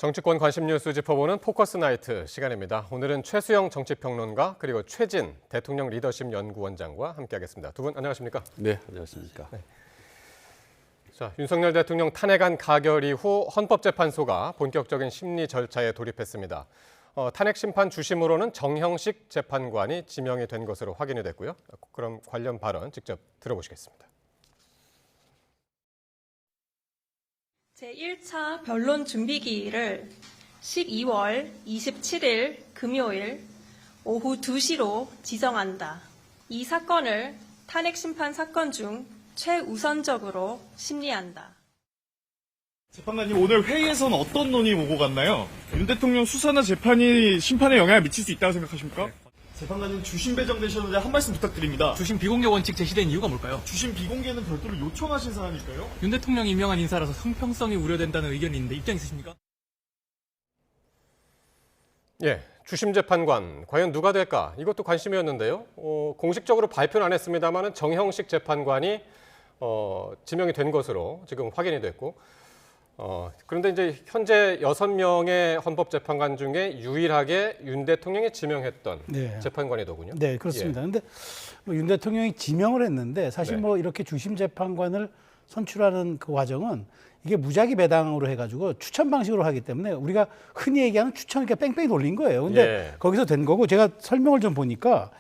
정치권 관심 뉴스 짚어보는 포커스 나이트 시간입니다. 오늘은 최수영 정치평론가 그리고 최진 대통령 리더십 연구원장과 함께하겠습니다. 두 분 안녕하십니까? 네, 안녕하십니까? 네. 자, 윤석열 대통령 탄핵안 가결 이후 헌법재판소가 본격적인 심리 절차에 돌입했습니다. 탄핵 심판 주심으로는 정형식 재판관이 지명이 된 것으로 확인이 됐고요. 그럼 관련 발언 직접 들어보시겠습니다. 제1차 변론 준비기일을 12월 27일 금요일 오후 2시로 지정한다. 이 사건을 탄핵심판 사건 중 최우선적으로 심리한다. 재판관님, 오늘 회의에서는 어떤 논의 오고 갔나요? 윤 대통령 수사나 재판이 심판에 영향을 미칠 수 있다고 생각하십니까? 네. 재판관님, 주심 배정되셨는데 한 말씀 부탁드립니다. 주심 비공개 원칙 제시된 이유가 뭘까요? 주심 비공개는 별도로 요청하신 사안일까요? 윤 대통령이 임명한 인사라서 형평성이 우려된다는 의견이 있는데 입장 있으십니까? 예, 주심 재판관 과연 누가 될까? 이것도 관심이었는데요. 공식적으로 발표는 안 했습니다만 정형식 재판관이 지명이 된 것으로 지금 확인이 됐고, 그런데 이제 현재 6명의 헌법재판관 중에 유일하게 윤 대통령이 지명했던 재판관이더군요. 네, 그렇습니다. 그런데 윤 대통령이 지명을 했는데 사실 네. 뭐 이렇게 주심 재판관을 선출하는 그 과정은 이게 무작위 배당으로 해가지고 추천 방식으로 하기 때문에 우리가 흔히 얘기하는 추천을 이렇게 뺑뺑이 돌린 거예요. 근데 거기서 된 거고, 제가 설명을 좀 보니까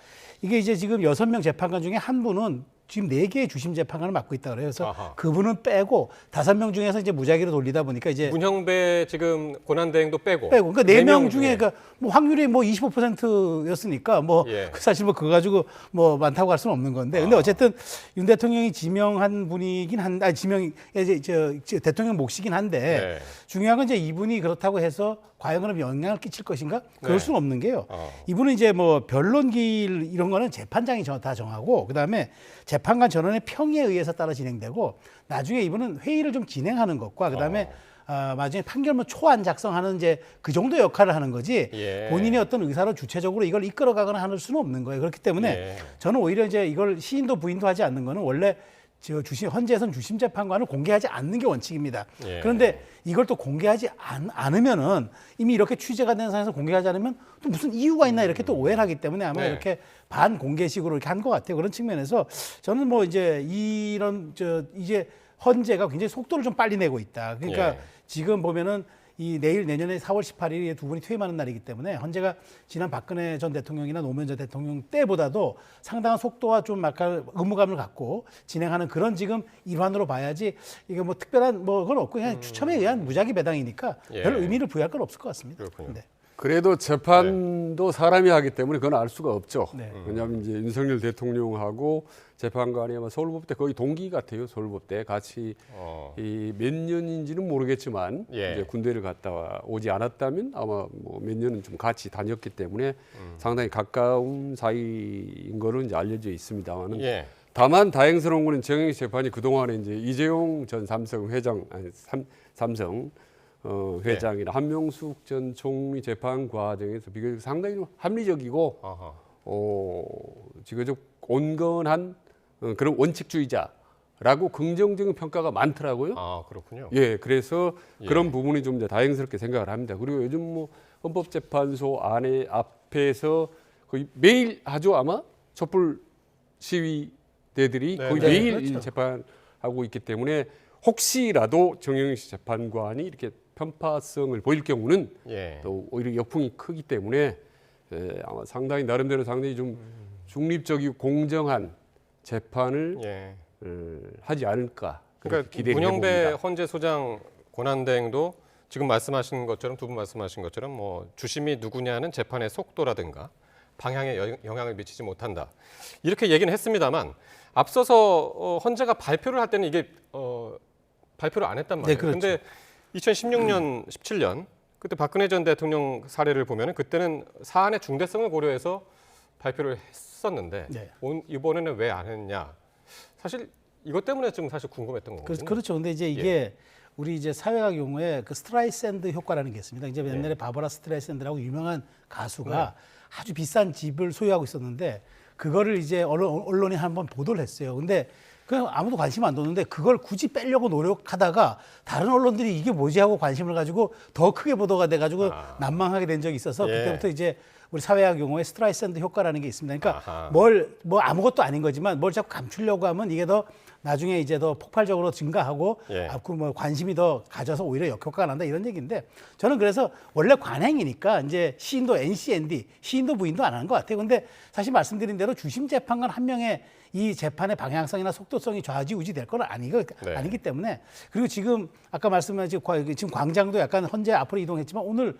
이게 이제 지금 6명 재판관 중에 한 분은 지금 4개의 주심 재판관을 맡고 있다 그래요. 그래서 아하. 그분은 빼고 5명 중에서 이제 무작위로 돌리다 보니까 이제 문형배 지금 고난대행도 빼고 그러니까 4명 중에 그러니까 뭐 확률이 뭐 25%였으니까 뭐 사실 뭐 그거 가지고 뭐 많다고 할 수는 없는 건데, 근데 어쨌든 윤 대통령이 지명한 분이긴 한데, 지명이 저 대통령 몫이긴 한데 중요한 건 이제 이분이 그렇다고 해서 과연 그럼 영향을 끼칠 것인가? 그럴 수는 없는 게요. 이분은 이제 뭐 변론기일 이런 거는 재판장이 다 정하고, 그다음에 재판관 전원의 평의에 의해서 따라 진행되고, 나중에 이분은 회의를 좀 진행하는 것과 그다음에 나중에 판결문 초안 작성하는 이제 그 정도 역할을 하는 거지, 본인이 어떤 의사로 주체적으로 이걸 이끌어가거나 할 수는 없는 거예요. 그렇기 때문에 저는 오히려 이제 이걸 시인도 부인도 하지 않는 거는 원래 헌재에서는 주심 재판관을 공개하지 않는 게 원칙입니다. 그런데 이걸 또 공개하지 않으면은, 이미 이렇게 취재가 된 상황에서 공개하지 않으면 또 무슨 이유가 있나 이렇게 또 오해를 하기 때문에 아마 이렇게 반공개식으로 이렇게 한 것 같아요. 그런 측면에서 저는 뭐 이제 이제 헌재가 굉장히 속도를 좀 빨리 내고 있다. 그러니까 지금 보면은 이 내일 내년에 4월 18일에 두 분이 퇴임하는 날이기 때문에 헌재가 지난 박근혜 전 대통령이나 노무현 전 대통령 때보다도 상당한 속도와 좀 약간 의무감을 갖고 진행하는 그런 지금 일환으로 봐야지, 이게 뭐 특별한 뭐 그건 없고 그냥 추첨에 의한 무작위 배당이니까 별 의미를 부여할 건 없을 것 같습니다. 네. 그래도 재판도 사람이 하기 때문에 그건 알 수가 없죠. 네. 왜냐하면 이제 윤석열 대통령하고 재판관이 아마 서울법대 거의 동기 같아요. 서울법대 같이 몇 년인지는 모르겠지만 이제 군대를 갔다 오지 않았다면 아마 뭐 몇 년은 좀 같이 다녔기 때문에 상당히 가까운 사이인 거는 이제 알려져 있습니다만은. 다만 다행스러운 거는 정형식 재판이 그동안에 이제 이재용 전 삼성 회장, 삼성 회장이나 한명숙 전 총리 재판 과정에서 비교적 상당히 합리적이고 지금적 온건한 그런 원칙주의자라고 긍정적인 평가가 많더라고요. 아, 그렇군요. 예, 그래서 그런 부분이 좀 이제 다행스럽게 생각을 합니다. 그리고 요즘 뭐 헌법재판소 앞에서 거의 매일 하죠, 아마 촛불 시위대들이 거의 매일 재판하고 있기 때문에 혹시라도 정형식 재판관이 이렇게 편파성을 보일 경우는 또 오히려 역풍이 크기 때문에 아마 상당히 나름대로 상당히 좀 중립적이고 공정한 재판을 하지 않을까. 그러니까 기대를 문형배 해봅니다. 헌재 소장 권한대행도 지금 말씀하신 것처럼, 두 분 말씀하신 것처럼 뭐 주심이 누구냐는 재판의 속도라든가 방향에 영향을 미치지 못한다, 이렇게 얘기는 했습니다만 앞서서 헌재가 발표를 할 때는 이게 발표를 안 했단 말이에요. 그런데 2016년, 17년 그때 박근혜 전 대통령 사례를 보면은 그때는 사안의 중대성을 고려해서 발표를 했었는데 이번에는 왜 안 했냐? 사실 이것 때문에 좀 사실 궁금했던 거거든요. 그렇죠. 근데 이제 이게 우리 이제 사회학 용어에 그 스트라이샌드 효과라는 게 있습니다. 이제 옛날에 바버라 스트라이샌드라고 유명한 가수가 아주 비싼 집을 소유하고 있었는데 그거를 이제 언론이 한번 보도를 했어요. 근데 그냥 아무도 관심 안 뒀는데 그걸 굳이 빼려고 노력하다가 다른 언론들이 이게 뭐지 하고 관심을 가지고 더 크게 보도가 돼가지고 난망하게 된 적이 있어서 예. 그때부터 이제 우리 사회학 용어에 스트라이샌드 효과라는 게 있습니다. 그러니까 아하. 뭐 아무것도 아닌 거지만 뭘 자꾸 감추려고 하면 이게 더 나중에 이제 더 폭발적으로 증가하고 예. 앞으로 뭐 관심이 더 가져서 오히려 역효과가 난다 이런 얘기인데 저는 그래서 원래 관행이니까 이제 시인도 NCND 시인도 부인도 안 하는 것 같아요. 근데 사실 말씀드린 대로 주심 재판관 한 명의 이 재판의 방향성이나 속도성이 좌지우지 될 건 네. 아니기 때문에 그리고 지금 아까 말씀하신 지금 광장도 약간 헌재 앞으로 이동했지만 오늘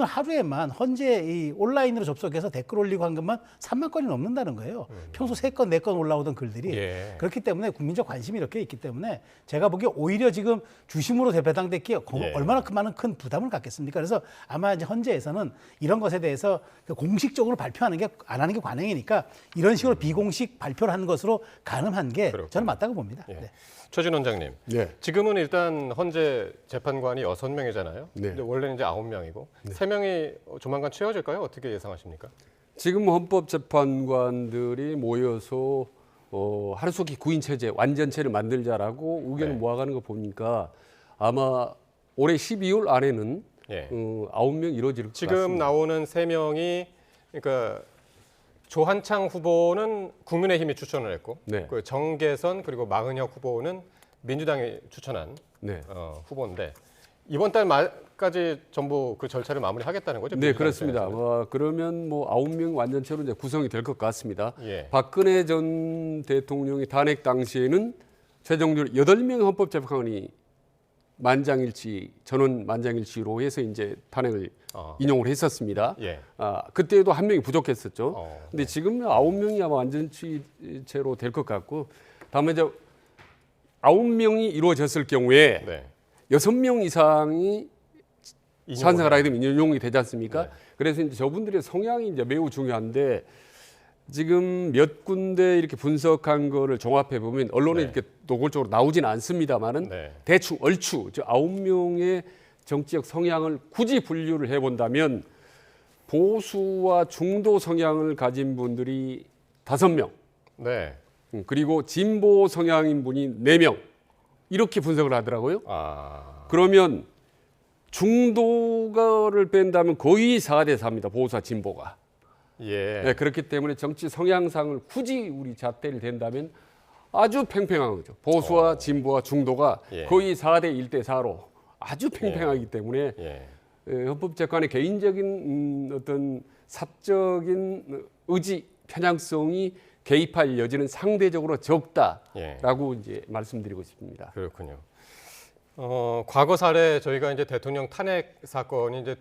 하루에만 헌재 이 온라인으로 접속해서 댓글 올리고 한 것만 3만 건이 넘는다는 거예요. 평소 3건, 4건 올라오던 글들이. 예. 그렇기 때문에 국민적 관심이 이렇게 있기 때문에 제가 보기에 오히려 지금 주심으로 배당됐기에 예. 얼마나 큰 부담을 갖겠습니까? 그래서 아마 이제 헌재에서는 이런 것에 대해서 공식적으로 발표하는 게 안 하는 게 관행이니까 이런 식으로 비공식 발표를 하는 것으로 가늠한 게 그렇군요. 저는 맞다고 봅니다. 예. 네. 최진 원장님. 네. 지금은 일단 헌재 재판관이 6명이잖아요. 네. 근데 원래는 이제 9명이고 3명이 조만간 채워질까요? 어떻게 예상하십니까? 지금 헌법재판관들이 모여서 하루속히 구인 체제 완전체를 만들자라고 의견을 네. 모아가는 거 보니까 아마 올해 12월 안에는 예. 9명 이루어질 것 지금 같습니다. 나오는 3명이 그러니까 조한창 후보는 국민의힘이 추천을 했고 네. 그 정계선 그리고 마은혁 후보는 민주당이 추천한 네. 후보인데 이번 달 말까지 전부 그 절차를 마무리하겠다는 거죠? 네, 민주당 그렇습니다. 입장에서는. 그러면 뭐 9명 완전체로 이제 구성이 될 것 같습니다. 예. 박근혜 전 대통령이 탄핵 당시에는 최종적으로 8명 헌법재판관이 전원 만장일치로 해서 이제 탄핵을 인용을 했었습니다. 예. 그때도 한 명이 부족했었죠. 근데 네. 지금 9명이 아마 완전체로 될 것 같고 다음에 이제 9명이 이루어졌을 경우에 네. 6명 이상이 찬성을 하게 되면 인용이 되지 않습니까? 네. 그래서 이제 저분들의 성향이 이제 매우 중요한데 지금 몇 군데 이렇게 분석한 거를 종합해 보면 언론에 네. 이렇게 노골적으로 나오지는 않습니다만은 네. 대충 얼추 9명의 정치적 성향을 굳이 분류를 해 본다면 보수와 중도 성향을 가진 분들이 5명, 네. 그리고 진보 성향인 분이 4명 이렇게 분석을 하더라고요. 그러면 중도가를 뺀다면 거의 4대 4입니다. 보수와 진보가. 예. 네, 그렇기 때문에 정치 성향상을 굳이 우리 잣대를 댄다면 아주 팽팽한 거죠. 보수와 진보와 중도가 예. 거의 4대 1대 4로 아주 팽팽하기 때문에 예. 헌법재판의 개인적인 어떤 사적인 의지 편향성이 개입할 여지는 상대적으로 적다라고 이제 말씀드리고 싶습니다. 그렇군요. 과거 사례 저희가 이제 대통령 탄핵 사건이 이제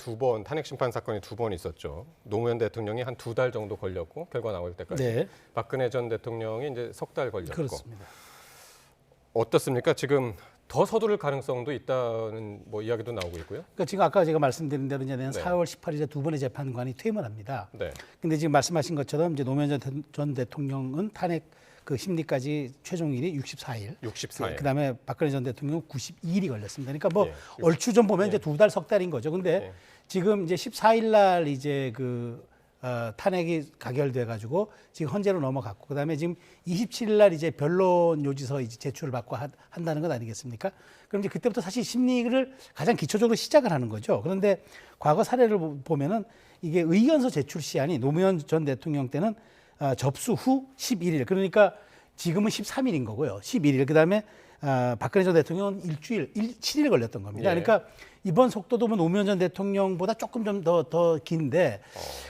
탄핵 심판 사건이 2번 있었죠. 노무현 대통령이 한 2달 정도 걸렸고 결과 나올 때까지. 네. 박근혜 전 대통령이 이제 석 달 걸렸고. 그렇습니다. 어떻습니까? 지금 더 서두를 가능성도 있다는 뭐 이야기도 나오고 있고요. 그러니까 지금 아까 제가 말씀드린 대로 이제 내년 네. 4월 18일에 두 번의 재판관이 퇴임을 합니다. 네. 근데 지금 말씀하신 것처럼 이제 노무현 전 대통령은 탄핵 그 심리까지 최종일이 64일. 64일. 그다음에 박근혜 전 대통령은 92일이 걸렸습니다. 그러니까 뭐 예. 얼추 좀 보면 이제 2달 석 달인 거죠. 근데 예. 지금 이제 14일 날 이제 탄핵이 가결돼 가지고 지금 헌재로 넘어갔고 그다음에 지금 27일 날 이제 변론 요지서 이제 제출을 받고 한다는 것 아니겠습니까? 그럼 이제 그때부터 사실 심리를 가장 기초적으로 시작을 하는 거죠. 그런데 과거 사례를 보면은 이게 의견서 제출 시한이 노무현 전 대통령 때는 접수 후 11일 그러니까 지금은 13일인 거고요. 11일 그다음에 박근혜 전 대통령은 일주일 7일 걸렸던 겁니다. 예. 그러니까 이번 속도도 뭐 노무현 전 대통령보다 조금 좀 더 긴데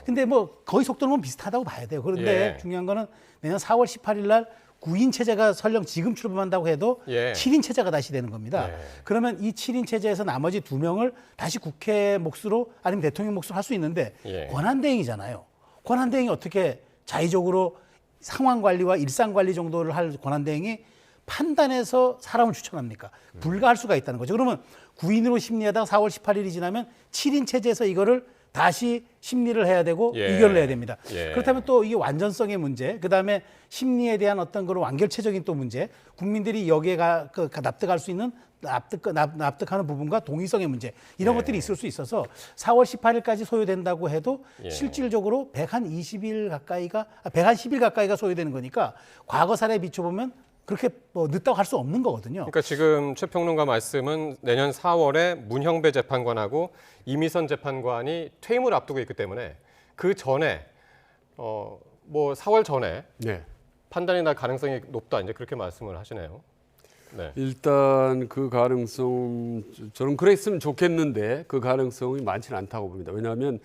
근데 뭐 거의 속도는 뭐 비슷하다고 봐야 돼요. 그런데 예. 중요한 거는 내년 4월 18일 날 9인 체제가 설령 지금 출범한다고 해도 예. 7인 체제가 다시 되는 겁니다. 예. 그러면 이 7인 체제에서 나머지 2명을 다시 국회 몫으로 아니면 대통령 몫으로 할 수 있는데 예. 권한대행이잖아요. 권한대행이 어떻게 자의적으로 상황 관리와 일상 관리 정도를 할 권한대행이 판단해서 사람을 추천합니까? 불가할 수가 있다는 거죠. 그러면 9인으로 심리하다가 4월 18일이 지나면 7인 체제에서 이거를 다시 심리를 해야 되고 예. 의결을 해야 됩니다. 예. 그렇다면 또 이게 완전성의 문제, 그다음에 심리에 대한 어떤 그런 완결체적인 또 문제, 국민들이 여기에 납득할 수 있는 납득하는 부분과 동의성의 문제 이런 예. 것들이 있을 수 있어서 4월 18일까지 소요된다고 해도 예. 실질적으로 110일 가까이가 소요되는 거니까 과거 사례에 비춰보면 그렇게 뭐 늦다고 할 수 없는 거거든요. 그러니까 지금 최 평론가 말씀은 내년 4월에 문형배 재판관하고 이미선 재판관이 퇴임을 앞두고 있기 때문에 그 전에 뭐 4월 전에 네. 판단이 날 가능성이 높다 이제 그렇게 말씀을 하시네요. 네. 일단 그 가능성 저는 그랬으면 좋겠는데 그 가능성이 많지는 않다고 봅니다. 왜냐하면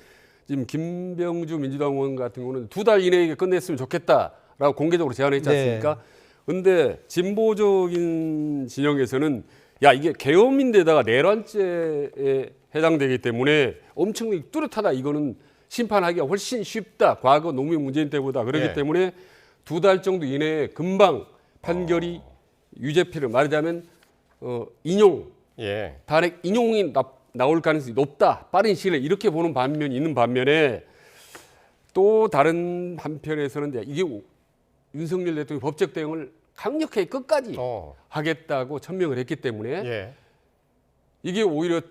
지금 김병주 민주당 의원 같은 경우는 2달 이내에 끝냈으면 좋겠다라고 공개적으로 제안했지 않습니까? 근데 진보적인 진영에서는 야 이게 계엄인데다가 내란죄에 해당되기 때문에 엄청나게 뚜렷하다. 이거는 심판하기가 훨씬 쉽다. 과거 노무현 문재인 때보다. 그렇기 때문에 2달 정도 이내에 금방 판결이 유죄피를 말하자면 인용, 단핵 인용이 나올 가능성이 높다. 빠른 시일에 이렇게 보는 반면이 있는 반면에 또 다른 한편에서는 이게 윤석열 대통령이 법적 대응을 강력하게 끝까지 하겠다고 천명을 했기 때문에 이게 오히려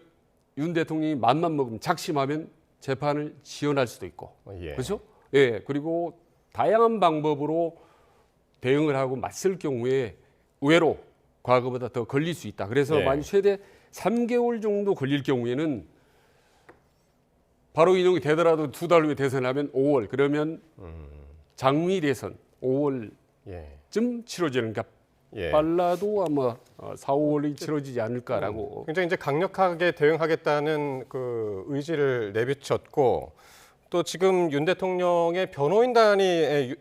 윤 대통령이 맘만 먹으면 작심하면 재판을 지연할 수도 있고 그렇죠? 예, 그리고 다양한 방법으로 대응을 하고 맞설 경우에 의외로 과거보다 더 걸릴 수 있다. 그래서 만약 최대 3개월 정도 걸릴 경우에는 바로 인용이 되더라도 2달 후에 대선하면 5월 그러면 장미 대선 5월쯤 치러지는가 빨라도 아마 4, 5월이 치러지지 않을까라고. 굉장히 이제 강력하게 대응하겠다는 그 의지를 내비쳤고 또 지금 윤 대통령의 변호인단이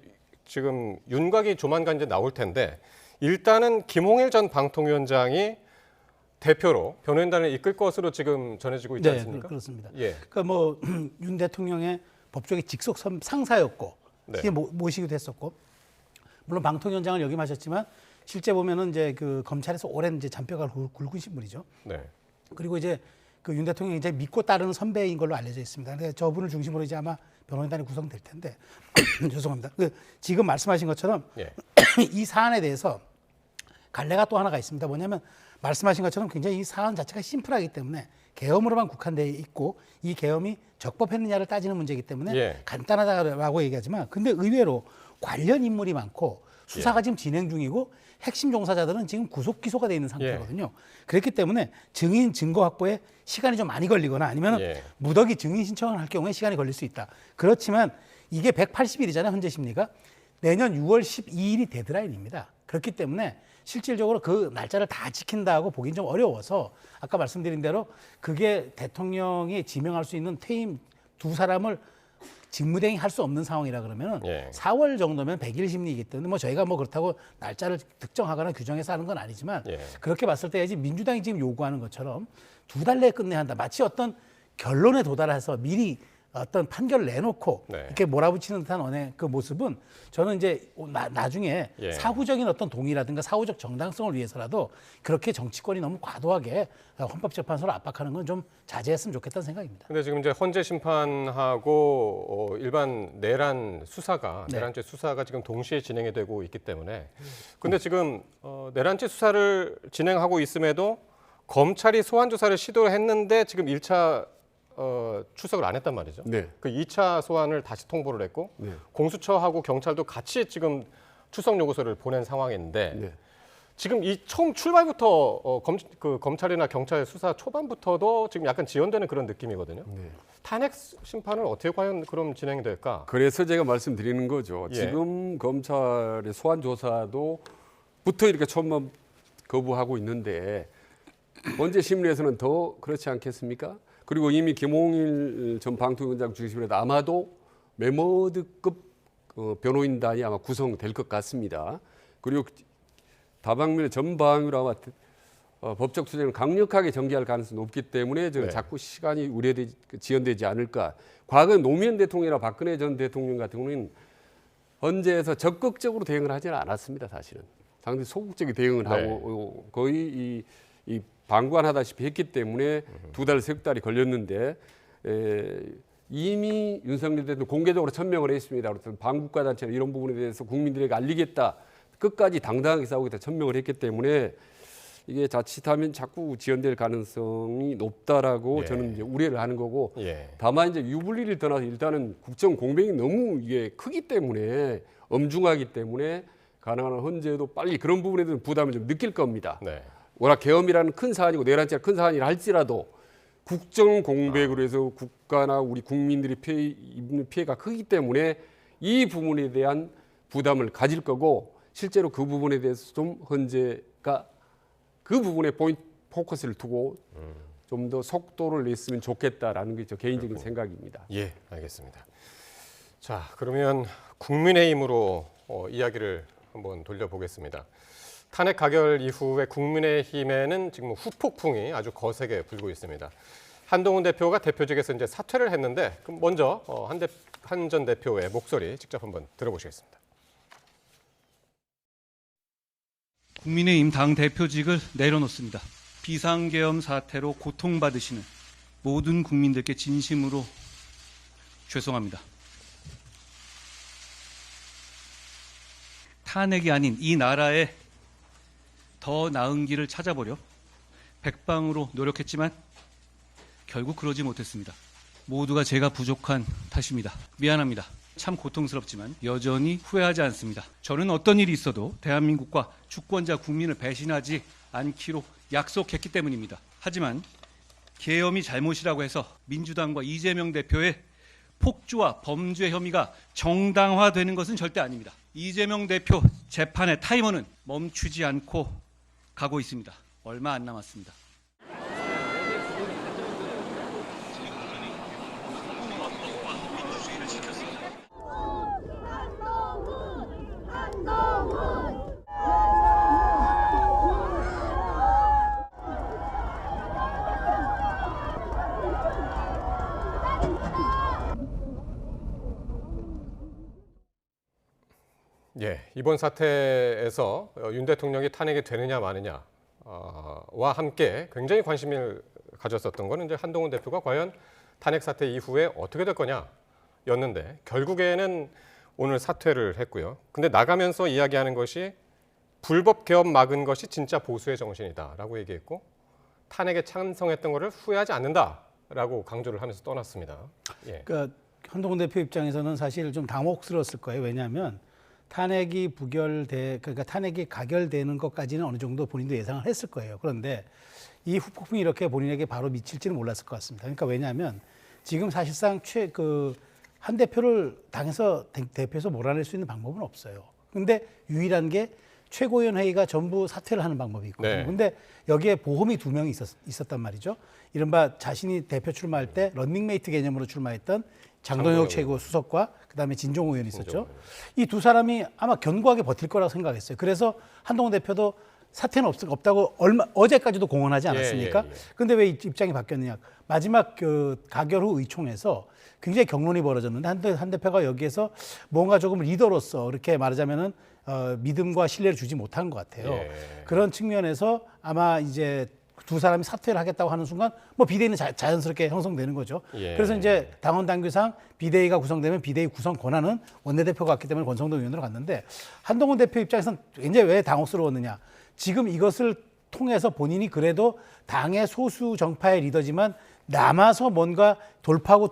지금 윤곽이 조만간 이제 나올 텐데 일단은 김홍일 전 방통위원장이 대표로 변호인단을 이끌 것으로 지금 전해지고 있지 않습니까? 그렇습니다. 그러니까 뭐 윤 대통령의 법조계 직속 상사였고 모시기도 했었고 물론 방통위원장을 역임하셨지만 실제 보면은 이제 그 검찰에서 오랜 이제 잔뼈가 굵은 신분이죠. 그리고 이제 그 윤 대통령이 이제 믿고 따르는 선배인 걸로 알려져 있습니다. 근데 저분을 중심으로 이제 아마 변호인단이 구성될 텐데 죄송합니다. 지금 말씀하신 것처럼 이 사안에 대해서 갈래가 또 하나가 있습니다. 뭐냐면 말씀하신 것처럼 굉장히 이 사안 자체가 심플하기 때문에 계엄으로만 국한되어 있고 이 계엄이 적법했느냐를 따지는 문제이기 때문에 간단하다고 얘기하지만 근데 의외로 관련 인물이 많고 수사가 지금 진행 중이고 핵심 종사자들은 지금 구속 기소가 돼 있는 상태거든요. 그렇기 때문에 증인 증거 확보에 시간이 좀 많이 걸리거나 아니면 무더기 증인 신청을 할 경우에 시간이 걸릴 수 있다. 그렇지만 이게 180일이잖아요. 현재 심리가. 내년 6월 12일이 데드라인입니다. 그렇기 때문에 실질적으로 그 날짜를 다 지킨다고 보긴 좀 어려워서 아까 말씀드린 대로 그게 대통령이 지명할 수 있는 퇴임 두 사람을 직무대행이 할 수 없는 상황이라 그러면 4월 정도면 100일 심리이기 때문에 뭐 저희가 뭐 그렇다고 날짜를 특정하거나 규정해서 하는 건 아니지만 그렇게 봤을 때 민주당이 지금 요구하는 것처럼 2달 내에 끝내야 한다. 마치 어떤 결론에 도달해서 미리 어떤 판결을 내놓고 이렇게 몰아붙이는 듯한 그 모습은 저는 이제 나중에 사후적인 어떤 동의라든가 사후적 정당성을 위해서라도 그렇게 정치권이 너무 과도하게 헌법재판소를 압박하는 건 좀 자제했으면 좋겠다는 생각입니다. 근데 지금 이제 헌재 심판하고 일반 내란 수사가 내란죄 수사가 지금 동시에 진행이 되고 있기 때문에 근데 지금 내란죄 수사를 진행하고 있음에도 검찰이 소환 조사를 시도를 했는데 지금 1차 출석을 안 했단 말이죠. 그 2차 소환을 다시 통보를 했고 공수처하고 경찰도 같이 지금 출석 요구서를 보낸 상황인데 지금 이 처음 출발부터 검찰이나 경찰 수사 초반부터도 지금 약간 지연되는 그런 느낌이거든요. 탄핵 심판은 어떻게 과연 그럼 진행될까? 그래서 제가 말씀드리는 거죠. 지금 검찰의 소환 조사도 부터 이렇게 처음 거부하고 있는데 언제 심리에서는 더 그렇지 않겠습니까? 그리고 이미 김홍일 전 방통위원장 중심으로 해서 아마도 메모드급 변호인단이 아마 구성될 것 같습니다. 그리고 다방면의 전방위로 아마 법적 투쟁을 강력하게 전개할 가능성이 높기 때문에 저는 자꾸 시간이 지연되지 않을까. 과거 노무현 대통령이나 박근혜 전 대통령 같은 경우는 헌재에서 적극적으로 대응을 하지는 않았습니다. 사실은 상당히 소극적인 대응을 하고 거의 이 방관하다시피 했기 때문에 2달, 3달이 걸렸는데 이미 윤석열 대통령 공개적으로 천명을 했습니다. 그래서 반국가단체나 이런 부분에 대해서 국민들에게 알리겠다. 끝까지 당당하게 싸우겠다 천명을 했기 때문에 이게 자칫하면 자꾸 지연될 가능성이 높다라고 저는 이제 우려를 하는 거고 다만 이제 유불리를 떠나서 일단은 국정 공백이 너무 이게 크기 때문에 엄중하기 때문에 가능한 한 헌재도 빨리 그런 부분에 대한 부담을 좀 느낄 겁니다. 네. 워낙 계엄이라는 큰 사안이고 내란죄가 큰 사안이라 할지라도 국정 공백으로 해서 국가나 우리 국민들이 입는 피해가 크기 때문에 이 부분에 대한 부담을 가질 거고 실제로 그 부분에 대해서 좀 헌재가 그 부분에 포커스를 두고 좀 더 속도를 냈으면 좋겠다라는 게 저 개인적인 생각입니다. 예, 알겠습니다. 자, 그러면 국민의힘으로 이야기를 한번 돌려보겠습니다. 탄핵 가결 이후에 국민의힘에는 지금 후폭풍이 아주 거세게 불고 있습니다. 한동훈 대표가 대표직에서 이제 사퇴를 했는데 그럼 먼저 한 전 대표의 목소리 직접 한번 들어보시겠습니다. 국민의힘 당 대표직을 내려놓습니다. 비상계엄 사태로 고통받으시는 모든 국민들께 진심으로 죄송합니다. 탄핵이 아닌 이 나라에 더 나은 길을 찾아보려 백방으로 노력했지만 결국 그러지 못했습니다. 모두가 제가 부족한 탓입니다. 미안합니다. 참 고통스럽지만 여전히 후회하지 않습니다. 저는 어떤 일이 있어도 대한민국과 주권자 국민을 배신하지 않기로 약속했기 때문입니다. 하지만 계엄이 잘못이라고 해서 민주당과 이재명 대표의 폭주와 범죄 혐의가 정당화되는 것은 절대 아닙니다. 이재명 대표 재판의 타이머는 멈추지 않고 가고 있습니다. 얼마 안 남았습니다. 예, 이번 사태에서 윤 대통령이 탄핵이 되느냐 마느냐와 함께 굉장히 관심을 가졌었던 것은 이제 한동훈 대표가 과연 탄핵 사태 이후에 어떻게 될 거냐였는데 결국에는 오늘 사퇴를 했고요. 근데 나가면서 이야기하는 것이 불법 계엄 막은 것이 진짜 보수의 정신이다라고 얘기했고 탄핵에 찬성했던 것을 후회하지 않는다라고 강조를 하면서 떠났습니다. 예. 그러니까 한동훈 대표 입장에서는 사실 좀 당혹스러웠을 거예요. 왜냐하면 탄핵이 그러니까 탄핵이 가결되는 것까지는 어느 정도 본인도 예상을 했을 거예요. 그런데 이 후폭풍이 이렇게 본인에게 바로 미칠지는 몰랐을 것 같습니다. 그러니까 왜냐하면 지금 사실상 한 대표를 당에서 대표에서 몰아낼 수 있는 방법은 없어요. 근데 유일한 게 최고위원회의가 전부 사퇴를 하는 방법이 있거든요. 네. 근데 여기에 보험이 2명이 있었단 말이죠. 이른바 자신이 대표 출마할 때 런닝메이트 개념으로 출마했던 장동혁 최고 수석과 그다음에 진종호 의원이 있었죠. 이 두 사람이 아마 견고하게 버틸 거라고 생각했어요. 그래서 한동훈 대표도 사퇴는 없다고 어제까지도 공언하지 않았습니까? 그런데 왜 입장이 바뀌었느냐. 마지막 그 가결 후 의총에서 굉장히 격론이 벌어졌는데 한 대표가 여기에서 뭔가 조금 리더로서 이렇게 말하자면은 믿음과 신뢰를 주지 못한 것 같아요. 예. 그런 측면에서 아마 이제 두 사람이 사퇴를 하겠다고 하는 순간 뭐 비대위는 자연스럽게 형성되는 거죠. 예. 그래서 이제 당원 당규상 비대위가 구성되면 비대위 구성 권한은 원내대표가 갖기 때문에 권성동 의원으로 갔는데 한동훈 대표 입장에서는 굉장히 왜 당혹스러웠느냐. 지금 이것을 통해서 본인이 그래도 당의 소수 정파의 리더지만 남아서 뭔가 돌파하고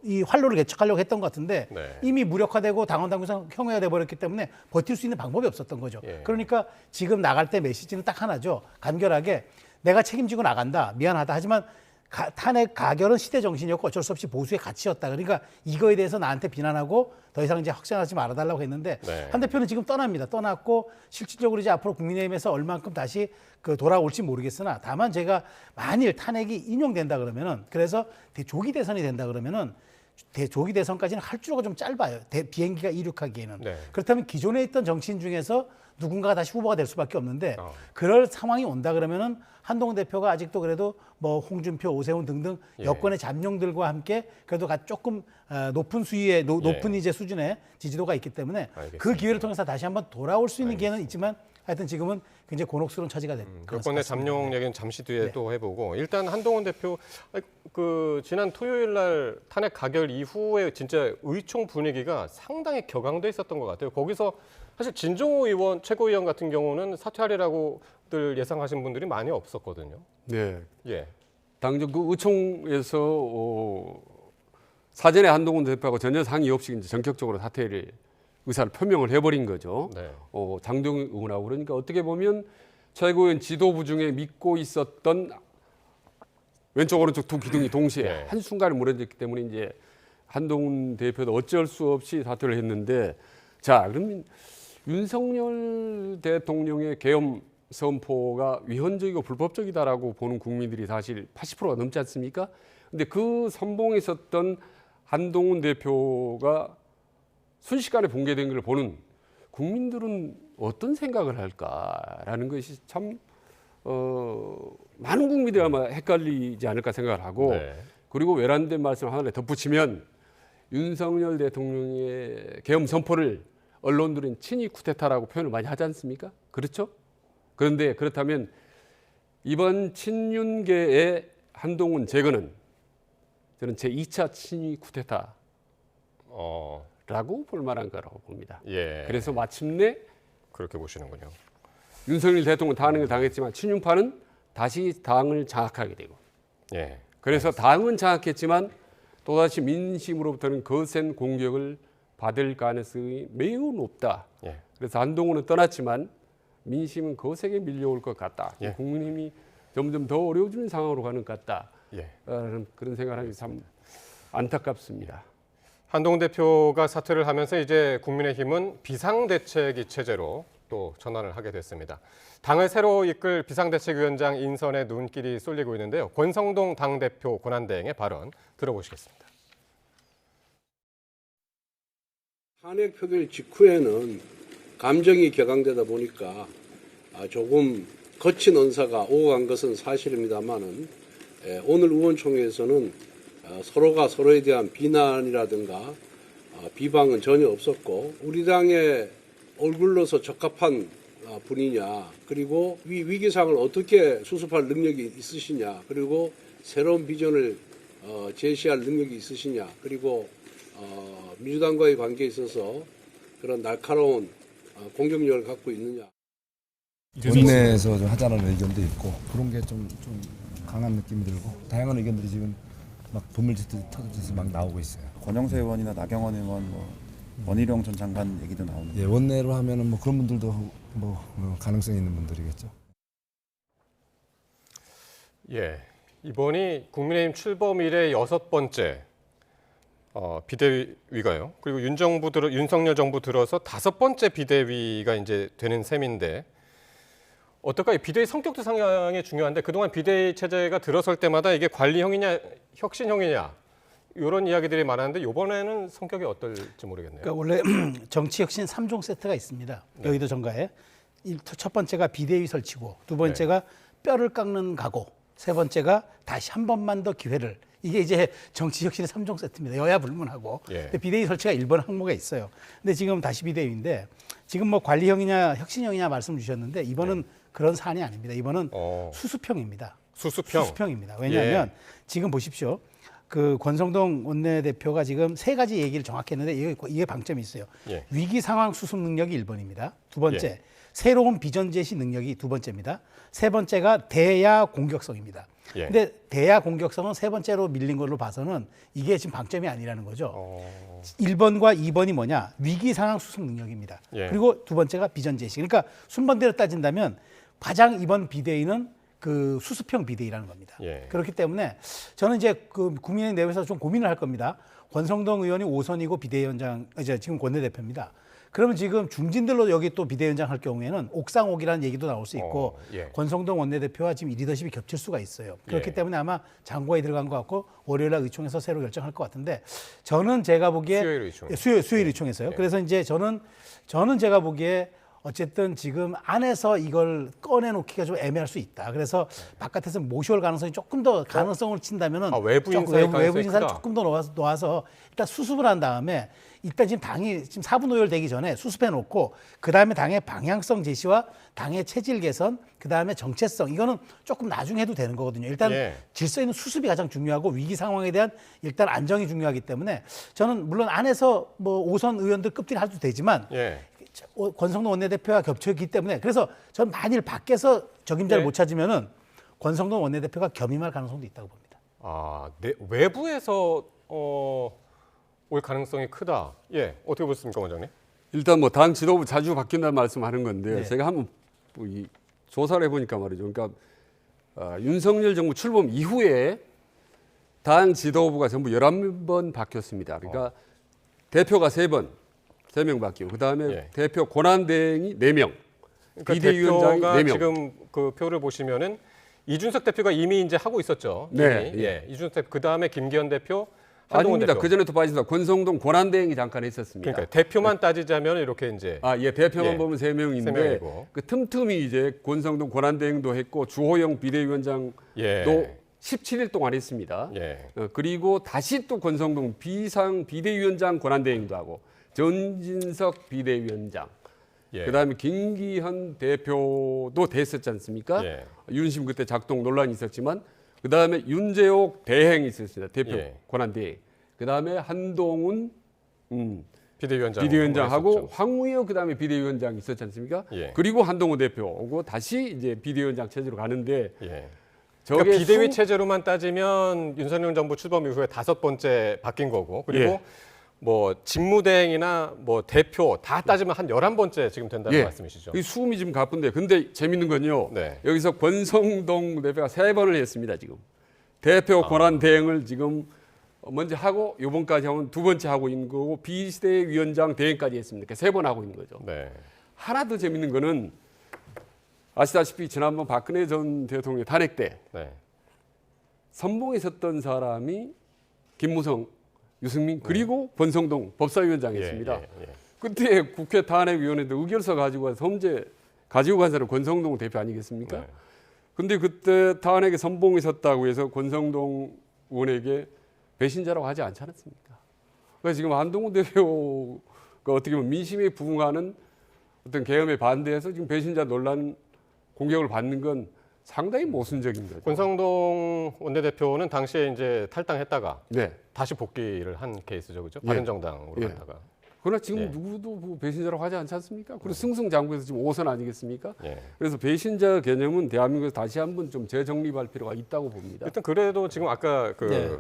이 활로를 개척하려고 했던 것 같은데 네. 이미 무력화되고 당원 당규상 형해가 돼버렸기 때문에 버틸 수 있는 방법이 없었던 거죠. 예. 그러니까 지금 나갈 때 메시지는 딱 하나죠. 간결하게 내가 책임지고 나간다. 미안하다. 하지만 탄핵 가결은 시대 정신이었고 어쩔 수 없이 보수의 가치였다. 그러니까 이거에 대해서 나한테 비난하고 더 이상 이제 확장하지 말아달라고 했는데 네. 한 대표는 지금 떠납니다. 떠났고 실질적으로 이제 앞으로 국민의힘에서 얼만큼 다시 돌아올지 모르겠으나 다만 제가 만일 탄핵이 인용된다 그러면은 그래서 조기 대선이 된다 그러면은 조기 대선까지는 할 줄가 좀 짧아요. 비행기가 이륙하기에는. 네. 그렇다면 기존에 있던 정치인 중에서 누군가가 다시 후보가 될 수밖에 없는데 그럴 상황이 온다 그러면은 한동훈 대표가 아직도 그래도 뭐 홍준표, 오세훈 등등 여권의 잠룡들과 함께 그래도 조금 높은 수위의 높은 이제 수준의 지지도가 있기 때문에 알겠습니다. 그 기회를 통해서 다시 한번 돌아올 수 있는 기회는 있지만 하여튼 지금은 굉장히 곤혹스러운 처지가 된 그런 것 여권의 같습니다. 잠룡 얘기는 잠시 뒤에 네. 또 해보고 일단 한동훈 대표 지난 토요일 날 탄핵 가결 이후에 진짜 의총 분위기가 상당히 격앙돼 있었던 것 같아요. 거기서 사실 진종호 의원 최고위원 같은 경우는 사퇴하리라고들 예상하신 분들이 많이 없었거든요. 네. 예. 당정 그 의총에서 사전에 한동훈 대표하고 전혀 상의 없이 이제 전격적으로 사퇴를 의사를 표명을 해버린 거죠. 네. 장동영 의원하고. 그러니까 어떻게 보면 최고위원 지도부 중에 믿고 있었던 왼쪽 오른쪽 두 기둥이 동시에 네. 한순간에 무너졌기 때문에 이제 한동훈 대표도 어쩔 수 없이 사퇴를 했는데, 자, 그러면 윤석열 대통령의 계엄 선포가 위헌적이고 불법적이다라고 보는 국민들이 사실 80%가 넘지 않습니까? 근데 그 선봉에 섰던 한동훈 대표가 순식간에 붕괴된 걸 보는 국민들은 어떤 생각을 할까라는 것이 참 많은 국민들이 아마 헷갈리지 않을까 생각을 하고, 네. 그리고 외람된 말씀 하나 덧붙이면 윤석열 대통령의 계엄 선포를 언론들은 친위 쿠데타라고 표현을 많이 하지 않습니까? 그렇죠? 그런데 그렇다면 이번 친윤계의 한동훈 제거는 저는 제2차 친위 쿠데타라고 볼 만한 거라고 봅니다. 예. 그래서 마침내 그렇게 보시는군요. 윤석열 대통령은 탄핵을 당했지만 친윤파는 다시 당을 장악하게 되고, 예. 그래서 당은 장악했지만 또다시 민심으로부터는 거센 공격을 받을 가능성이 매우 높다. 예. 그래서 한동훈은 떠났지만 민심은 거세게 밀려올 것 같다. 예. 국민힘이 점점 더 어려워지는 상황으로 가는 것 같다. 예. 그런 생각을 하기 참 안타깝습니다. 한동훈 대표가 사퇴를 하면서 이제 국민의힘은 비상대책위 체제로 또 전환을 하게 됐습니다. 당을 새로 이끌 비상대책위원장 인선에 눈길이 쏠리고 있는데요. 권성동 당대표 권한대행의 발언 들어보시겠습니다. 탄핵 표결 직후에는 감정이 격앙되다 보니까 조금 거친 언사가 오고 간 것은 사실입니다만은 오늘 의원총회에서는 서로가 서로에 대한 비난이라든가 비방은 전혀 없었고, 우리 당의 얼굴로서 적합한 분이냐, 그리고 위기상을 어떻게 수습할 능력이 있으시냐, 그리고 새로운 비전을 제시할 능력이 있으시냐, 그리고 민주당과의 관계에 있어서 그런 날카로운 공격력을 갖고 있느냐. 원내에서 좀 하자는 의견도 있고, 그런 게 좀 강한 느낌이 들고, 다양한 의견들이 지금 막 분물짓듯이 터져서 막 나오고 있어요. 권영세 의원이나 나경원 의원, 원희룡 전 장관 얘기도 나오는데. 예, 원내로 하면은 뭐 그런 분들도 가능성이 있는 분들이겠죠. 예, 이번이 국민의힘 출범 이래 6번째 비대위가요. 그리고 윤석열 정부 들어서 5번째 비대위가 이제 되는 셈인데, 어떨까요? 비대위 성격도 상당히 중요한데, 그동안 비대위 체제가 들어설 때마다 이게 관리형이냐 혁신형이냐 이런 이야기들이 많았는데, 이번에는 성격이 어떨지 모르겠네요. 그러니까 원래 정치혁신 3종 세트가 있습니다. 네. 여의도 정가에. 첫 번째가 비대위 설치고, 두 번째가 뼈를 깎는 각오, 세 번째가 다시 한 번만 더 기회를. 이게 이제 정치혁신의 3종 세트입니다. 여야 불문하고. 예. 근데 비대위 설치가 1번 항목에 있어요. 근데 지금 다시 비대위인데, 지금 뭐 관리형이냐 혁신형이냐 말씀 주셨는데, 이번은 그런 사안이 아닙니다. 이번은 수습형입니다. 수습형입니다. 왜냐하면 지금 보십시오. 그 권성동 원내대표가 지금 3가지 얘기를 정확히 했는데, 이게 방점이 있어요. 예. 위기 상황 수습 능력이 1번입니다. 두 번째, 예. 새로운 비전 제시 능력이 2번째입니다. 세 번째가 대야 공격성입니다. 예. 근데 대야 공격성은 세 번째로 밀린 걸로 봐서는 이게 지금 방점이 아니라는 거죠. 1번과 2번이 뭐냐? 위기 상황 수습 능력입니다. 예. 그리고 두 번째가 비전 제시. 그러니까 순번대로 따진다면 가장 이번 비대위는 그 수습형 비대위라는 겁니다. 예. 그렇기 때문에 저는 이제 그 국민의힘 내부에서 좀 고민을 할 겁니다. 권성동 의원이 5선이고 비대위원장, 이제 지금 권내대표입니다. 그러면 지금 중진들로 여기 또 비대위원장 할 경우에는 옥상옥이라는 얘기도 나올 수 있고, 예. 권성동 원내대표와 지금 리더십이 겹칠 수가 있어요. 그렇기 예. 때문에 아마 장고에 들어간 것 같고, 월요일날 의총에서 새로 결정할 것 같은데, 저는 제가 보기에 수요일 의총. 수요일 의총에서요. 예. 그래서 이제 저는 제가 보기에 어쨌든 지금 안에서 이걸 꺼내놓기가 좀 애매할 수 있다. 그래서 바깥에서 모셔올 가능성이 조금 더 가능성을 친다면은 외부 인사의 외부 인사를 크다. 조금 더 놓아서 일단 수습을 한 다음에, 일단 지금 당이 지금 4분 오열되기 전에 수습해 놓고, 그 다음에 당의 방향성 제시와 당의 체질 개선, 그 다음에 정체성, 이거는 조금 나중에 해도 되는 거거든요. 일단 예. 질서 있는 수습이 가장 중요하고, 위기 상황에 대한 일단 안정이 중요하기 때문에, 저는 물론 안에서 뭐 5선 의원들 급딜 해도 되지만, 예. 권성동 원내대표와 겹쳤기 때문에, 그래서 저는 만일 밖에서 적임자를 네. 못 찾으면은 권성동 원내대표가 겸임할 가능성도 있다고 봅니다. 외부에서 올 가능성이 크다. 예, 어떻게 보십니까, 원장님? 일단 뭐 당 지도부 자주 바뀐다는 말씀하는 건데 네. 제가 한번 이 조사를 해보니까 말이죠. 그러니까 윤석열 정부 출범 이후에 당 지도부가 전부 11번 바뀌었습니다. 그러니까 대표가 3명 바뀌고 그다음에 예. 대표 권한대행이 4명, 그러니까 비대위원장이 대표가 4명. 지금 그 표를 보시면은 이준석 대표가 이미 이제 하고 있었죠. 네, 이미. 예. 이준석 대표 그다음에 김기현 대표, 한동훈 아닙니다. 대표. 그 전에 또 빠집니다. 권성동 권한대행이 잠깐 있었습니다. 그러니까 대표만 따지자면 이렇게 이제 예, 대표만 예. 보면 3명인데 세 명이고. 그 틈틈이 이제 권성동 권한대행도 했고 주호영 비대위원장도 예. 17일 동안 했습니다. 예. 그리고 다시 또 권성동 비대위원장 권한대행도 하고 전진석 비대위원장, 예. 그다음에 김기현 대표도 됐었지 않습니까? 예. 윤심 그때 작동 논란이 있었지만 그다음에 윤재옥 대행이 있었습니다. 대표 예. 권한대행. 그다음에 한동훈 했었죠. 비대위원장하고 황우여 그다음에 비대위원장이 있었지 않습니까? 예. 그리고 한동훈 대표 오고 다시 이제 비대위원장 체제로 가는데 예. 저게 그러니까 비대위 체제로만 따지면 윤석열 정부 출범 이후에 5번째 바뀐 거고 그리고 예. 뭐 직무대행이나 뭐 대표 다 따지면 한 11번째 지금 된다는 예. 말씀이시죠. 이 수음이 좀 가쁜데 근데 재밌는 건요. 네. 여기서 권성동 대표가 3번을 했습니다. 지금 대표 권한 대행을 지금 먼저 하고 이번까지 하면 2번째 하고 있는 거고 비대위원장 대행까지 했습니다. 3번 하고 있는 거죠. 네. 하나 더 재밌는 거는 아시다시피 지난번 박근혜 전 대통령 탄핵 때 네. 선봉에 섰던 사람이 김무성, 유승민 그리고 권성동 법사위원장이었습니다. 예. 그때 국회 탄핵위원회도 의결서 가지고 와서 헌재 가지고 간 사람 권성동 대표 아니겠습니까? 네. 근데 그때 탄핵에 선봉에 섰다고 해서 권성동 의원에게 배신자라고 하지 않지 않았습니까? 그래서 지금 한동훈 대표가 어떻게 보면 민심에 부응하는 어떤 계엄에 반대해서 지금 배신자 논란 공격을 받는 건 상당히 모순적인 거죠. 권성동 원내대표는 당시에 이제 탈당했다가 네. 다시 복귀를 한 케이스죠, 그죠? 예. 바른정당으로 예. 갔다가. 그러나 지금 예. 누구도 뭐 배신자라고 하지 않지 않습니까? 그리고 승승장구해서 지금 5선 아니겠습니까? 예. 그래서 배신자 개념은 대한민국에서 다시 한번 좀 재정립할 필요가 있다고 봅니다. 일단 그래도 지금 아까 그 네.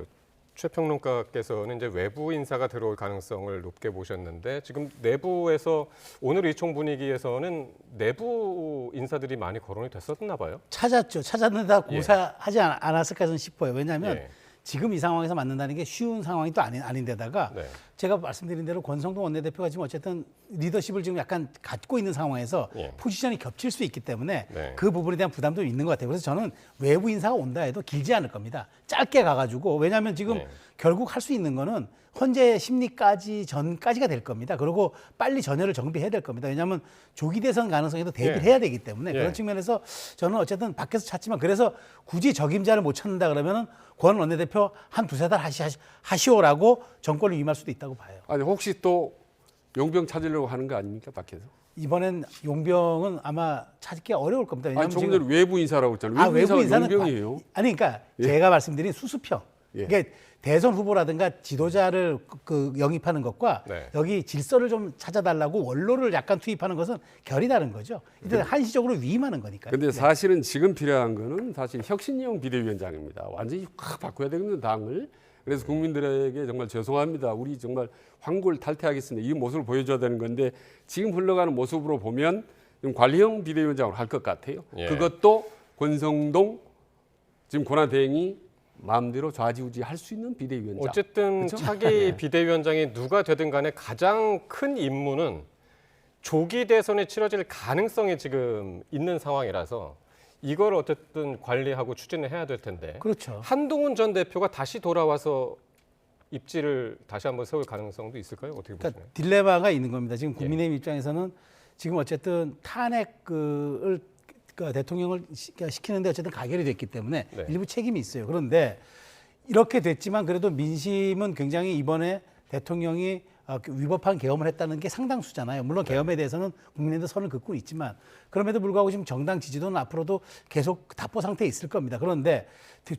최 평론가께서는 이제 외부 인사가 들어올 가능성을 높게 보셨는데 지금 내부에서 오늘 의총 분위기에서는 내부 인사들이 많이 거론이 됐었나 봐요. 찾았죠. 찾았는데 다 예. 고사하지 않았을까 저는 싶어요. 왜냐하면 예. 지금 이 상황에서 만난다는 게 쉬운 상황이 또 아닌데다가 네. 제가 말씀드린 대로 권성동 원내대표가 지금 어쨌든 리더십을 지금 약간 갖고 있는 상황에서 예. 포지션이 겹칠 수 있기 때문에 네. 그 부분에 대한 부담도 있는 것 같아요. 그래서 저는 외부 인사가 온다 해도 길지 않을 겁니다. 짧게 가가지고 왜냐하면 지금 네. 결국 할 수 있는 거는 헌재 심리까지 전까지가 될 겁니다. 그리고 빨리 전열을 정비해야 될 겁니다. 왜냐하면 조기 대선 가능성에도 대비를 예. 해야 되기 때문에 예. 그런 측면에서 저는 어쨌든 밖에서 찾지만 그래서 굳이 적임자를 못 찾는다 그러면은 권 원내대표 한 2-3달 하시오라고 정권을 위임할 수도 있다고 봐요. 아니 혹시 또 용병 찾으려고 하는 거 아닙니까 밖에서? 이번엔 용병은 아마 찾기 어려울 겁니다. 왜냐하면 아니 조금 전에 외부 인사라고 했잖아요. 외부 외부 인사가 인사는 용병이에요. 아니 그러니까 예. 제가 말씀드린 수수평. 예. 그러니까 대선 후보라든가 지도자를 그 영입하는 것과 네. 여기 질서를 좀 찾아달라고 원로를 약간 투입하는 것은 결이 다른 거죠. 일단 한시적으로 위임하는 거니까요. 근데 사실은 지금 필요한 거는 사실 혁신형 비대위원장입니다. 완전히 확 바꿔야 되는 당을. 그래서 국민들에게 정말 죄송합니다. 우리 정말 황골 탈퇴하겠습니다. 이 모습을 보여줘야 되는 건데 지금 흘러가는 모습으로 보면 좀 관리형 비대위원장으로 할 것 같아요. 예. 그것도 권성동 지금 권한대행이 마음대로 좌지우지 할 수 있는 비대위원장. 어쨌든 그렇죠? 차기 비대위원장이 누가 되든 간에 가장 큰 임무는 조기 대선이 치러질 가능성이 지금 있는 상황이라서 이걸 어쨌든 관리하고 추진을 해야 될 텐데 그렇죠. 한동훈 전 대표가 다시 돌아와서 입지를 다시 한번 세울 가능성도 있을까요? 어떻게 보시나요? 그러니까 딜레마가 있는 겁니다. 지금 국민의힘 입장에서는 지금 어쨌든 탄핵을 대통령을 시키는데 어쨌든 가결이 됐기 때문에 네. 일부 책임이 있어요. 그런데 이렇게 됐지만 그래도 민심은 굉장히 이번에 대통령이 위법한 계엄을 했다는 게 상당수잖아요. 물론 계엄에 대해서는 국민의힘도 선을 긋고 있지만 그럼에도 불구하고 지금 정당 지지도는 앞으로도 계속 답보 상태에 있을 겁니다. 그런데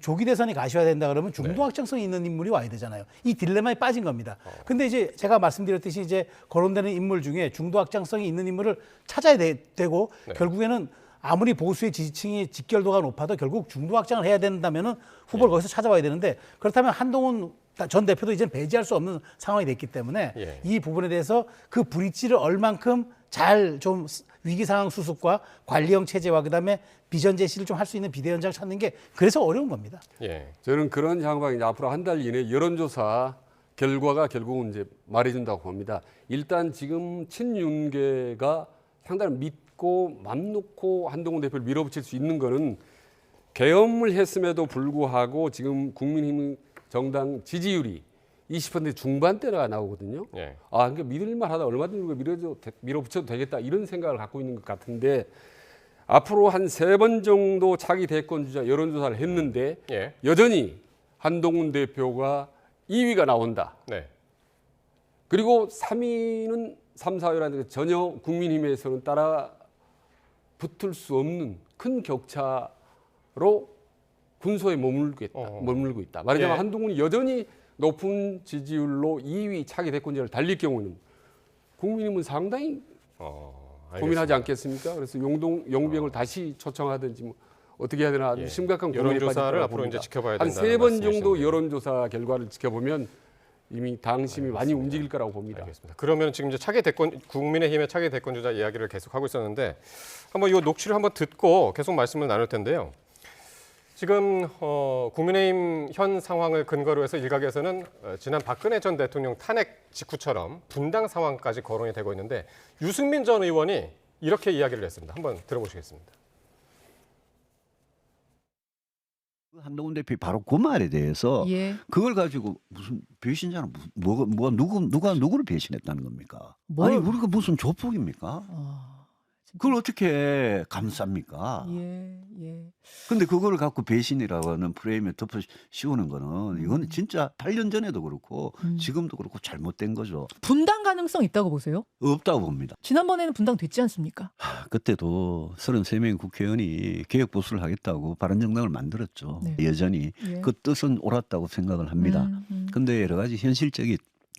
조기 대선이 가셔야 된다 그러면 중도 확정성이 있는 인물이 와야 되잖아요. 이 딜레마에 빠진 겁니다. 근데 이제 제가 말씀드렸듯이 이제 거론되는 인물 중에 중도 확장성이 있는 인물을 찾아야 되고 결국에는 아무리 보수의 지지층이 직결도가 높아도 결국 중도 확장을 해야 된다면은 후보를 거기서 찾아와야 되는데 그렇다면 한동훈 전 대표도 이제 배제할 수 없는 상황이 됐기 때문에 예. 이 부분에 대해서 그 브릿지를 얼만큼 잘 좀 위기 상황 수습과 관리형 체제와 그다음에 비전 제시를 좀 할 수 있는 비대위원장을 찾는 게 그래서 어려운 겁니다. 예. 저는 그런 향방이 이제 앞으로 한 달 이내 여론조사 결과가 결국은 이제 말해준다고 봅니다. 일단 지금 친윤계가 상당히 믿고 맘 놓고 한동훈 대표를 밀어붙일 수 있는 거는 계엄을 했음에도 불구하고 지금 국민의힘 정당 지지율이 20% 중반대가 나오거든요. 예. 그러니까 믿을만하다, 얼마든지 밀어붙여도 되겠다 이런 생각을 갖고 있는 것 같은데 앞으로 한 3번 정도 차기 대권 주자 여론조사를 했는데 예. 여전히 한동훈 대표가 2위가 나온다. 네. 그리고 3위는 3, 4위라는 게 전혀 국민의힘에서는 따라 붙을 수 없는 큰 격차로 군소에 머물고 있다. 말하자면 예. 한동훈이 여전히 높은 지지율로 2위 차기 대권자를 달릴 경우는 국민의힘은 상당히 고민하지 않겠습니까? 그래서 용병을 다시 초청하든지 뭐 어떻게 해야 되나 아주 예. 심각한 고민에 여론조사를 빠질 앞으로 봅니다. 이제 지켜봐야 한 된다는 3번 정도 말씀이시네요. 여론조사 결과를 지켜보면 이미 당심이 많이 움직일 거라고 봅니다. 알겠습니다. 그러면 지금 이제 국민의힘의 차기 대권 주자 이야기를 계속 하고 있었는데 한번 이 녹취를 한번 듣고 계속 말씀을 나눌 텐데요. 지금 국민의힘 현 상황을 근거로 해서 일각에서는 지난 박근혜 전 대통령 탄핵 직후처럼 분당 상황까지 거론이 되고 있는데 유승민 전 의원이 이렇게 이야기를 했습니다. 한번 들어보시겠습니다. 한동훈 대표 바로 그 말에 대해서 예. 그걸 가지고 무슨 배신자는 누가 누구를 배신했다는 겁니까? 아니 우리가 무슨 조폭입니까? 그걸 어떻게 감쌉니까? 예, 예. 근데 그걸 갖고 배신이라고 하는 프레임에 덮어 씌우는 거는 이거는 진짜 8년 전에도 그렇고 지금도 그렇고 잘못된 거죠. 분당 가능성 있다고 보세요? 없다고 봅니다. 지난번에는 분당 됐지 않습니까? 그때도 33명 국회의원이 개혁보수를 하겠다고 바른정당을 만들었죠. 네. 여전히 예. 그 뜻은 옳았다고 생각을 합니다. 근데 여러 가지 현실적인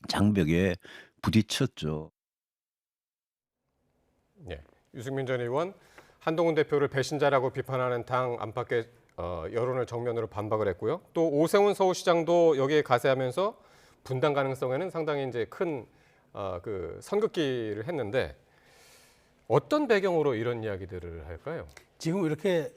장벽에 부딪혔죠. 예. 유승민 전 의원 한동훈 대표를 배신자라고 비판하는 당 안팎의 여론을 정면으로 반박을 했고요. 또 오세훈 서울시장도 여기에 가세하면서 분당 가능성에는 상당히 이제 큰 그 선긋기를 했는데 어떤 배경으로 이런 이야기들을 할까요? 지금 이렇게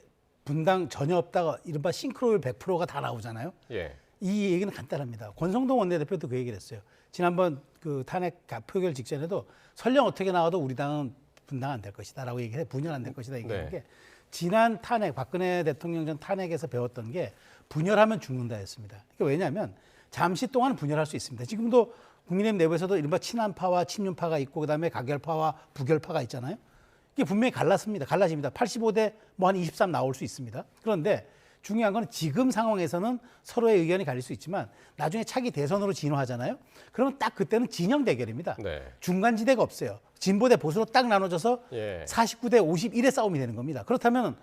분당 전혀 없다가 이른바 싱크로율 100%가 다 나오잖아요. 예. 이 얘기는 간단합니다. 권성동 원내대표도 그 얘기를 했어요. 지난번 그 탄핵 표결 직전에도 설령 어떻게 나와도 우리 당은 분당 안 될 것이다라고 얘기해 분열 안 될 것이다 얘기한 네. 게 지난 탄핵 박근혜 대통령 전 탄핵에서 배웠던 게 분열하면 죽는다였습니다. 그러니까 왜냐하면 잠시 동안 분열할 수 있습니다. 지금도 국민의힘 내부에서도 이른바 친한파와 친윤파가 있고 그다음에 가결파와 부결파가 있잖아요. 이게 분명히 갈라집니다. 85대 뭐 한 23 나올 수 있습니다. 그런데 중요한 건 지금 상황에서는 서로의 의견이 갈릴 수 있지만 나중에 차기 대선으로 진화하잖아요. 그러면 딱 그때는 진영 대결입니다. 네. 중간지대가 없어요. 진보 대 보수로 딱 나눠져서 예. 49대 51의 싸움이 되는 겁니다. 그렇다면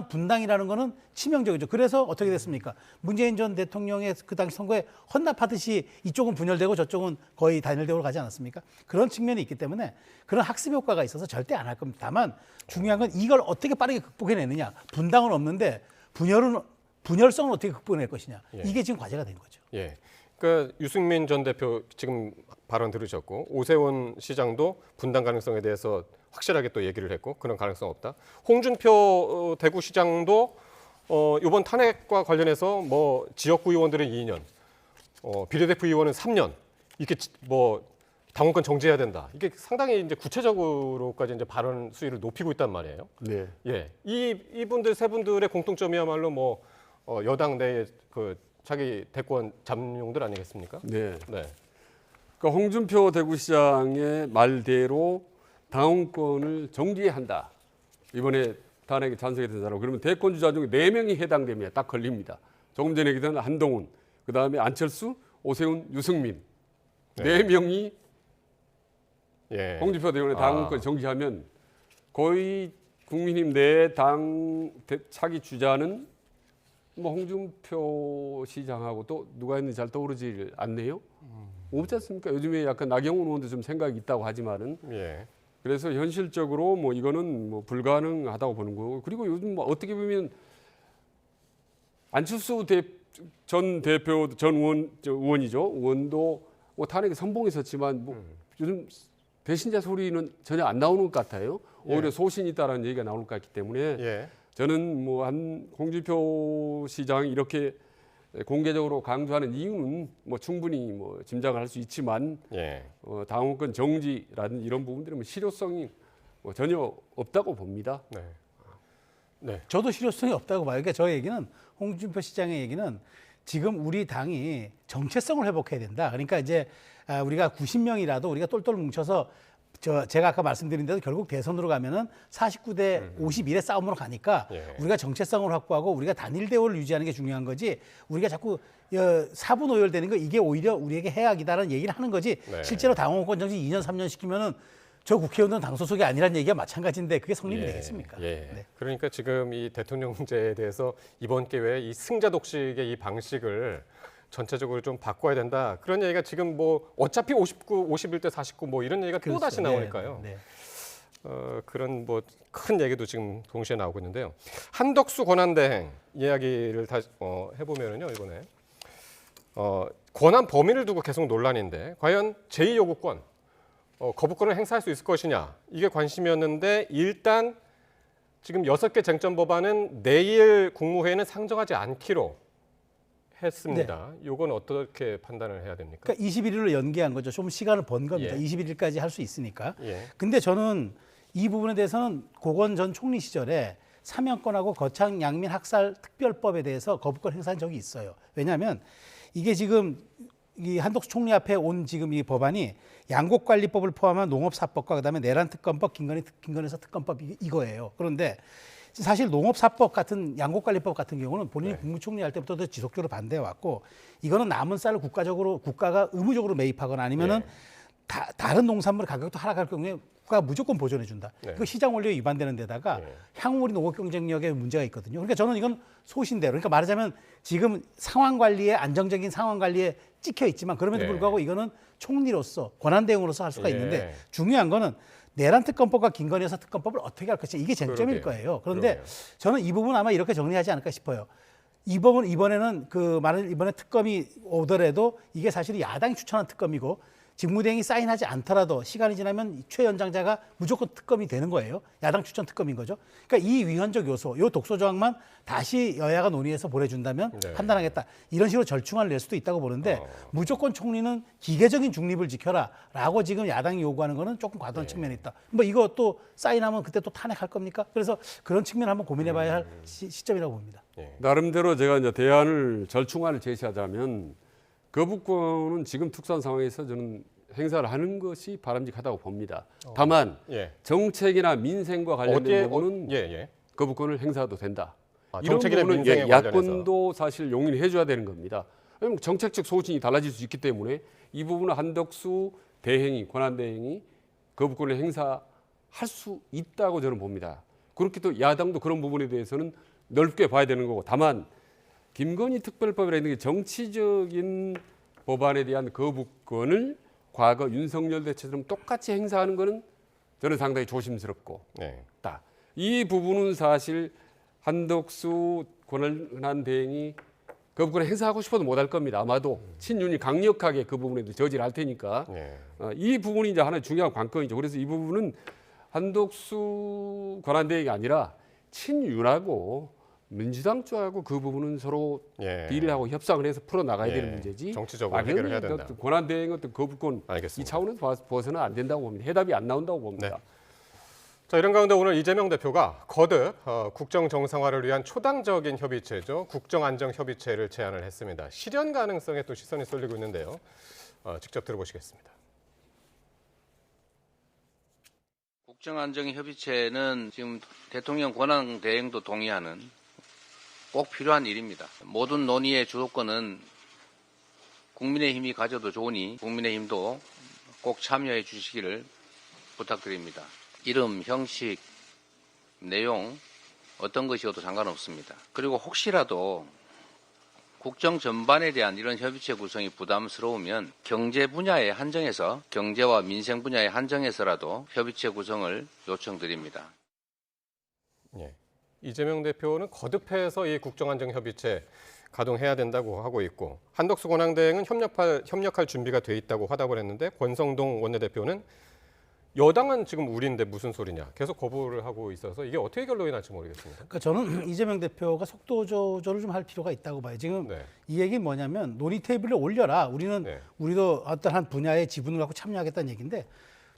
분당이라는 거는 치명적이죠. 그래서 어떻게 됐습니까? 문재인 전 대통령의 그 당시 선거에 헌납하듯이 이쪽은 분열되고 저쪽은 거의 단일대우로 가지 않았습니까? 그런 측면이 있기 때문에 그런 학습 효과가 있어서 절대 안 할 겁니다. 다만 중요한 건 이걸 어떻게 빠르게 극복해내느냐. 분당은 없는데 분열성을 어떻게 극복해낼 것이냐. 예. 이게 지금 과제가 된 거죠. 예. 그러니까 유승민 전 대표 지금 발언 들으셨고 오세훈 시장도 분당 가능성에 대해서 확실하게 또 얘기를 했고 그런 가능성 없다. 홍준표 대구시장도 이번 탄핵과 관련해서 뭐 지역구 의원들은 2년, 비례대표 의원은 3년 이렇게 뭐 당원권 정지해야 된다. 이게 상당히 이제 구체적으로까지 이제 발언 수위를 높이고 있단 말이에요. 네. 예. 이분들 세 분들의 공통점이야말로 뭐 여당 내의 그 자기 대권 잠룡들 아니겠습니까? 네. 네. 그러니까 홍준표 대구시장의 말대로 당원권을 정지해야 한다. 이번에 탄핵에 찬성했던 사람. 그러면 대권 주자 중에 4명이 해당됩니다. 딱 걸립니다. 조금 전에 얘기했던 한동훈, 그다음에 안철수, 오세훈, 유승민. 네 명이 예. 홍준표 대원의 당원권 정지하면 거의 국민의힘 내 당 차기 주자는 뭐 홍준표 시장하고 또 누가 있는지 잘 떠오르지 않네요. 없지 않습니까? 요즘에 약간 나경원 의원도 좀 생각이 있다고 하지만은 예. 그래서 현실적으로 뭐 이거는 뭐 불가능하다고 보는 거고 그리고 요즘 뭐 어떻게 보면 안철수 전 대표 전 의원이죠. 의원도 뭐 탄핵에 선봉했었지만 뭐 요즘 배신자 소리는 전혀 안 나오는 것 같아요. 오히려 소신이 있다라는 얘기가 나올 것 같기 때문에 저는 뭐 한 홍준표 시장이 이렇게 공개적으로 강조하는 이유는 뭐 충분히 뭐 짐작을 할 수 있지만 당원권 정지라는 이런 부분들은 뭐 실효성이 뭐 전혀 없다고 봅니다. 네. 저도 실효성이 없다고 봐요. 그러니까 저 얘기는 홍준표 시장의 얘기는 지금 우리 당이 정체성을 회복해야 된다. 그러니까 이제 우리가 90명이라도 우리가 똘똘 뭉쳐서 제가 아까 말씀드린 대로 결국 대선으로 가면은 49대 51의 싸움으로 가니까 우리가 정체성을 확보하고 우리가 단일 대우를 유지하는 게 중요한 거지 우리가 자꾸 사분 오열되는 거 이게 오히려 우리에게 해악이다라는 얘기를 하는 거지 실제로 당원권 정지 2년 3년 시키면은 저 국회의원들은 당 소속이 아니라는 얘기가 마찬가지인데 그게 성립이 되겠습니까? 네. 그러니까 지금 이 대통령제에 대해서 이번 기회에 이 승자 독식의 이 방식을 전체적으로 좀 바꿔야 된다. 그런 얘기가 지금 뭐 어차피 51대 49 뭐 이런 얘기가 또 다시 나오니까요. 그런 뭐 큰 얘기도 지금 동시에 나오고 있는데요. 한덕수 권한대행 이야기를 다시 해보면은요 이번에 권한 범위를 두고 계속 논란인데 과연 제2요구권 거부권을 행사할 수 있을 것이냐 이게 관심이었는데 일단 지금 6개 쟁점 법안은 내일 국무회의는 상정하지 않기로 했습니다. 이건 어떻게 판단을 해야 됩니까? 그러니까 21일로 연기한 거죠. 좀 시간을 번 겁니다. 21일까지 할 수 있으니까. 근데 저는 이 부분에 대해서는 고건 전 총리 시절에 사면권하고 거창 양민 학살 특별법에 대해서 거부권 행사한 적이 있어요. 왜냐하면 이게 지금 이 한덕수 총리 앞에 온 지금 이 법안이 양곡관리법을 포함한 농업사법과 그다음에 내란특검법, 김건희사 특검법 이거예요. 그런데 사실 농업사법 같은 양곡관리법 같은 경우는 본인이 국무총리 할 때부터 지속적으로 반대해 왔고 이거는 남은 쌀을 국가가 의무적으로 매입하거나 아니면은 다른 농산물 가격도 하락할 경우에 국가가 무조건 보존해 준다. 이거 시장 원리에 위반되는 데다가 향후 우리 농업 경쟁력에 문제가 있거든요. 그러니까 저는 이건 소신대로. 그러니까 말하자면 지금 상황 관리에 안정적인 상황 관리에 찍혀 있지만 그럼에도 불구하고 이거는 총리로서 권한 대응으로서 할 수가 있는데 중요한 거는 내란 특검법과 김건희 여사 특검법을 어떻게 할 것인가 이게 쟁점일 거예요. 그런데 저는 이 부분 아마 이렇게 정리하지 않을까 싶어요. 이 부분 이번에는 이번에 특검이 오더라도 이게 사실 야당이 추천한 특검이고 직무대행이 사인하지 않더라도 시간이 지나면 최연장자가 무조건 특검이 되는 거예요. 야당 추천 특검인 거죠. 그러니까 이 위헌적 요소, 이 독소 조항만 다시 여야가 논의해서 보내준다면 판단하겠다. 이런 식으로 절충안을 낼 수도 있다고 보는데 무조건 총리는 기계적인 중립을 지켜라라고 지금 야당이 요구하는 거는 조금 과도한 측면이 있다. 뭐 이거 또 사인하면 그때 또 탄핵할 겁니까? 그래서 그런 측면을 한번 고민해봐야 할 시점이라고 봅니다. 나름대로 제가 이제 대안을 절충안을 제시하자면 거부권은 지금 특수한 상황에서 저는 행사를 하는 것이 바람직하다고 봅니다. 다만 정책이나 민생과 관련된 부분은 거부권을 행사해도 된다. 이런 부분은 야권도 사실 용인을 해줘야 되는 겁니다. 왜냐하면 정책적 소신이 달라질 수 있기 때문에 이 부분은 한덕수 대행이 권한대행이 거부권을 행사할 수 있다고 저는 봅니다. 그렇게 또 야당도 그런 부분에 대해서는 넓게 봐야 되는 거고 다만 김건희 특별법이라는 게 정치적인 법안에 대한 거부권을 과거 윤석열 대처처럼 똑같이 행사하는 것은 저는 상당히 조심스럽고 이 부분은 사실 한덕수 권한대행이 거부권을 행사하고 싶어도 못할 겁니다. 아마도 친윤이 강력하게 그 부분에도 저지를 할 테니까 이 부분이 이제 하나의 중요한 관건이죠. 그래서 이 부분은 한덕수 권한대행이 아니라 친윤하고 민주당 쪽하고 그 부분은 서로 딜하고 협상을 해서 풀어나가야 되는 문제지. 정치적으로 해결을 해야 된다. 권한대행 어떤 거부권 이 차원에서 벗어나 안 된다고 봅니다. 해답이 안 나온다고 봅니다. 자, 이런 가운데 오늘 이재명 대표가 거듭 국정 정상화를 위한 초당적인 협의체죠. 국정안정협의체를 제안을 했습니다. 실현 가능성에 또 시선이 쏠리고 있는데요. 직접 들어보시겠습니다. 국정안정협의체는 지금 대통령 권한 대행도 동의하는 꼭 필요한 일입니다. 모든 논의의 주도권은 국민의힘이 가져도 좋으니 국민의힘도 꼭 참여해 주시기를 부탁드립니다. 이름, 형식, 내용 어떤 것이어도 상관없습니다. 그리고 혹시라도 국정 전반에 대한 이런 협의체 구성이 부담스러우면 경제 분야에 한정해서 경제와 민생 분야에 한정해서라도 협의체 구성을 요청드립니다. 이재명 대표는 거듭해서 이 국정안정협의체 가동해야 된다고 하고 있고 한덕수 권한대행은 협력할 준비가 돼 있다고 화답을 했는데 권성동 원내대표는 여당은 지금 우리인데 무슨 소리냐 계속 거부를 하고 있어서 이게 어떻게 결론이 날지 모르겠습니다. 그러니까 저는 이재명 대표가 속도 조절을 좀 할 필요가 있다고 봐요. 지금 이 얘기는 뭐냐면 논의 테이블에 올려라. 우리도 어떤 한 분야의 지분을 갖고 참여하겠다는 얘기인데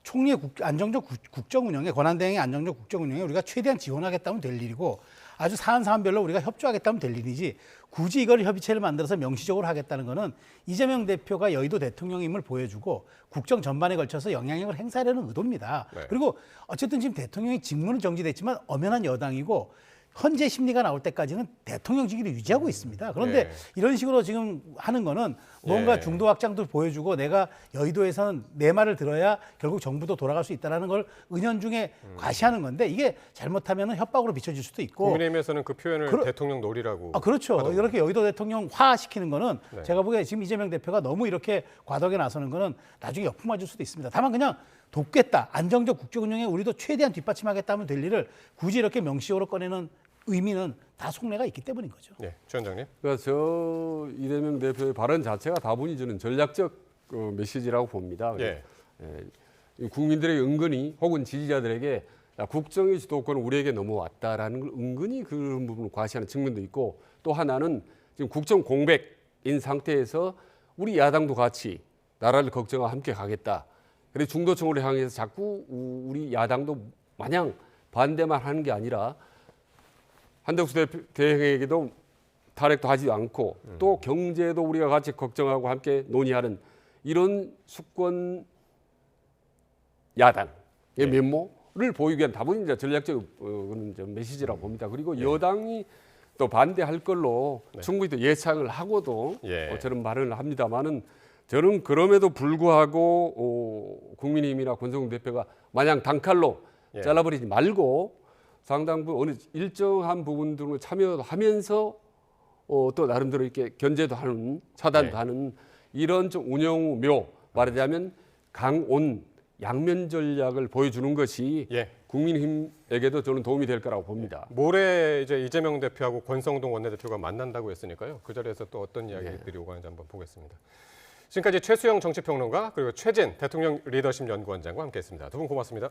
총리의 안정적 국정 운영에 권한대행의 안정적 국정 운영에 우리가 최대한 지원하겠다면 될 일이고 아주 사안별로 우리가 협조하겠다면 될 일이지 굳이 이걸 협의체를 만들어서 명시적으로 하겠다는 거는 이재명 대표가 여의도 대통령임을 보여주고 국정 전반에 걸쳐서 영향력을 행사하려는 의도입니다. 그리고 어쨌든 지금 대통령이 직무는 정지됐지만 엄연한 여당이고 헌재 심리가 나올 때까지는 대통령직위를 유지하고 있습니다. 그런데 이런 식으로 지금 하는 거는 뭔가 중도 확장도 보여주고 내가 여의도에서는 내 말을 들어야 결국 정부도 돌아갈 수 있다는 걸 은연중에 과시하는 건데 이게 잘못하면 협박으로 비춰질 수도 있고. 국민의힘에서는 그 표현을 대통령 놀이라고. 그렇죠. 하더군요. 이렇게 여의도 대통령화 시키는 거는 제가 보기에 지금 이재명 대표가 너무 이렇게 과도하게 나서는 거는 나중에 역풍 맞을 수도 있습니다. 다만 그냥 돕겠다. 안정적 국정 운영에 우리도 최대한 뒷받침하겠다 하면 될 일을 굳이 이렇게 명시적으로 꺼내는 의미는 다 속내가 있기 때문인 거죠. 네, 최 원장님. 그러니까 저 이재명 대표의 발언 자체가 다분히 저는 전략적 메시지라고 봅니다. 국민들의 은근히 혹은 지지자들에게 국정의 주도권은 우리에게 넘어왔다라는 걸 은근히 그런 부분을 과시하는 측면도 있고 또 하나는 지금 국정 공백인 상태에서 우리 야당도 같이 나라를 걱정하고 함께 가겠다. 그래서 중도층으로 향해서 자꾸 우리 야당도 마냥 반대만 하는 게 아니라 한덕수 대행에게도 탈핵도 하지 않고 또 경제도 우리가 같이 걱정하고 함께 논의하는 이런 수권 야당의 면모를 보이기 위한 다분히 이제 전략적 메시지라고 봅니다. 그리고 여당이 또 반대할 걸로 충분히 또 예상을 하고도 저런 발언을 합니다만은 저는 그럼에도 불구하고 국민의힘이나 권성동 대표가 마냥 단칼로 잘라버리지 말고 상당 부분 어느 일정한 부분들을 참여하면서 또 나름대로 이렇게 견제도 하는 차단도 하는 이런 좀 운영 묘 말하자면 강온 양면 전략을 보여주는 것이 국민의힘에게도 저는 도움이 될 거라고 봅니다. 모레 이제 이재명 대표하고 권성동 원내대표가 만난다고 했으니까요. 그 자리에서 또 어떤 이야기들이 오가는지 한번 보겠습니다. 지금까지 최수영 정치평론가 그리고 최진 대통령 리더십 연구원장과 함께했습니다. 두 분 고맙습니다.